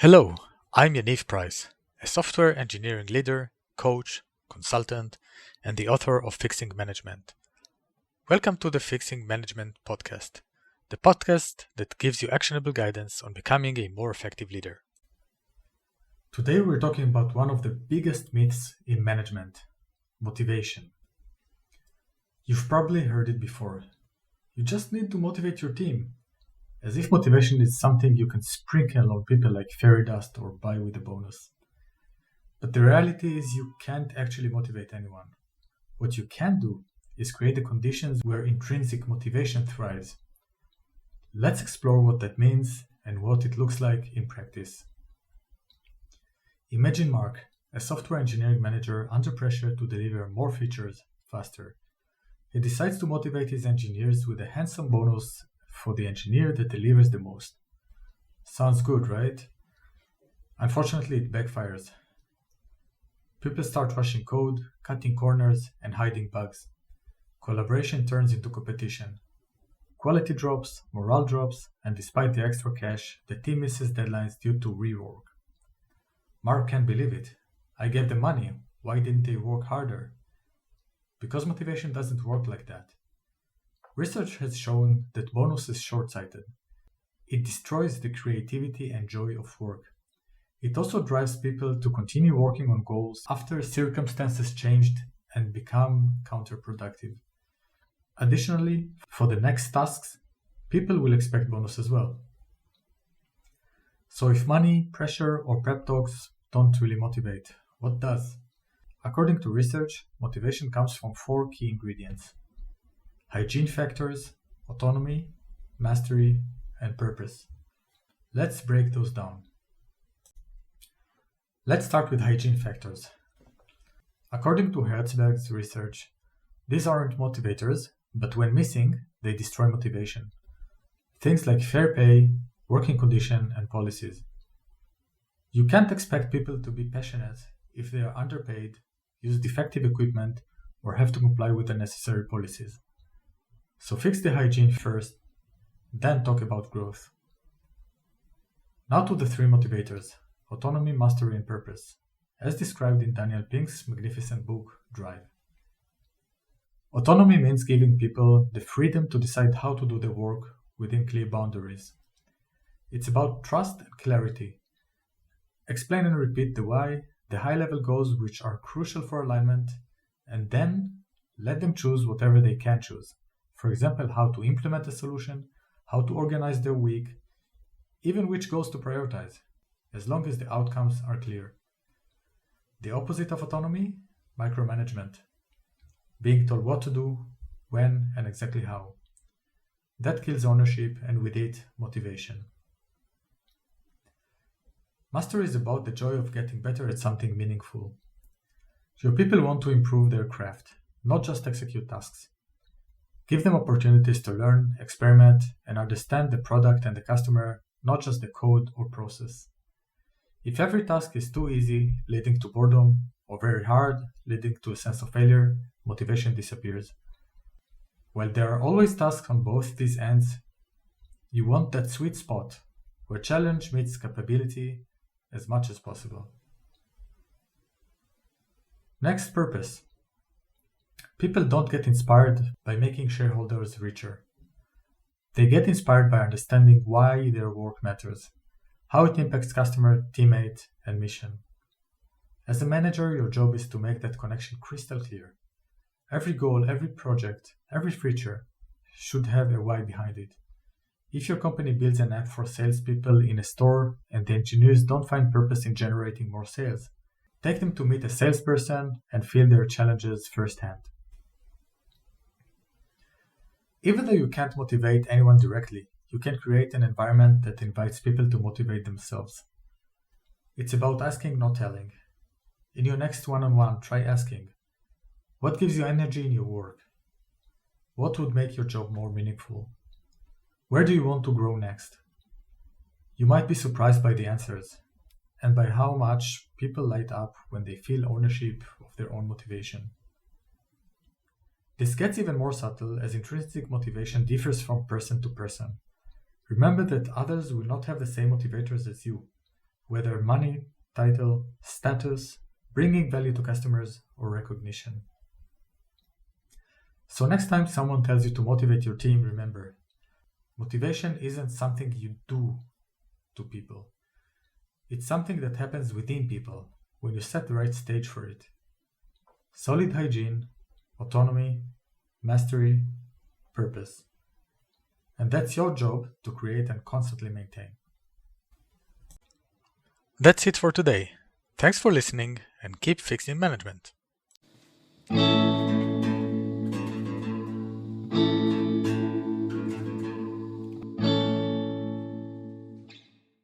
Hello, I'm Yaniv Price, a software engineering leader, coach, consultant, and the author of Fixing Management. Welcome to the Fixing Management podcast, the podcast that gives you actionable guidance on becoming a more effective leader. Today we're talking about one of the biggest myths in management, motivation. You've probably heard it before. You just need to motivate your team. As if motivation is something you can sprinkle on people like fairy dust or buy with a bonus. But the reality is you can't actually motivate anyone. What you can do is create the conditions where intrinsic motivation thrives. Let's explore what that means and what it looks like in practice. Imagine Mark, a software engineering manager under pressure to deliver more features faster. He decides to motivate his engineers with a handsome bonus for the engineer that delivers the most. Sounds good, right? Unfortunately, it backfires. People start rushing code, cutting corners, and hiding bugs. Collaboration turns into competition. Quality drops, morale drops, and despite the extra cash, the team misses deadlines due to rework. Mark can't believe it. I gave them money. Why didn't they work harder? Because motivation doesn't work like that. Research has shown that bonus is short-sighted. It destroys the creativity and joy of work. It also drives people to continue working on goals after circumstances changed and become counterproductive. Additionally, for the next tasks, people will expect bonus as well. So if money, pressure, or prep talks don't really motivate, what does? According to research, motivation comes from 4 key ingredients: hygiene factors, autonomy, mastery, and purpose. Let's break those down. Let's start with hygiene factors. According to Herzberg's research, these aren't motivators, but when missing, they destroy motivation. Things like fair pay, working condition, and policies. You can't expect people to be passionate if they are underpaid, use defective equipment, or have to comply with unnecessary policies. So fix the hygiene first, then talk about growth. Now to the 3 motivators: autonomy, mastery, and purpose, as described in Daniel Pink's magnificent book, Drive. Autonomy means giving people the freedom to decide how to do their work within clear boundaries. It's about trust and clarity. Explain and repeat the why, the high-level goals which are crucial for alignment, and then let them choose whatever they can choose. For example, how to implement a solution, how to organize their week, even which goals to prioritize, as long as the outcomes are clear. The opposite of autonomy, micromanagement. Being told what to do, when, and exactly how. That kills ownership and with it, motivation. Mastery is about the joy of getting better at something meaningful. Your people want to improve their craft, not just execute tasks. Give them opportunities to learn, experiment, and understand the product and the customer, not just the code or process. If every task is too easy, leading to boredom, or very hard, leading to a sense of failure, motivation disappears. While there are always tasks on both these ends, you want that sweet spot where challenge meets capability as much as possible. Next, purpose. People don't get inspired by making shareholders richer. They get inspired by understanding why their work matters, how it impacts customer, teammate, and mission. As a manager, your job is to make that connection crystal clear. Every goal, every project, every feature should have a why behind it. If your company builds an app for salespeople in a store and the engineers don't find purpose in generating more sales, take them to meet a salesperson and feel their challenges firsthand. Even though you can't motivate anyone directly, you can create an environment that invites people to motivate themselves. It's about asking, not telling. In your next one-on-one, try asking, what gives you energy in your work? What would make your job more meaningful? Where do you want to grow next? You might be surprised by the answers and by how much people light up when they feel ownership of their own motivation. This gets even more subtle as intrinsic motivation differs from person to person. Remember that others will not have the same motivators as you. whether money, title, status, bringing value to customers, or recognition. So next time someone tells you to motivate your team, remember, motivation isn't something you do to people. It's something that happens within people when you set the right stage for it. Solid hygiene, autonomy, mastery, purpose. And that's your job to create and constantly maintain. That's it for today. Thanks for listening and keep fixing management.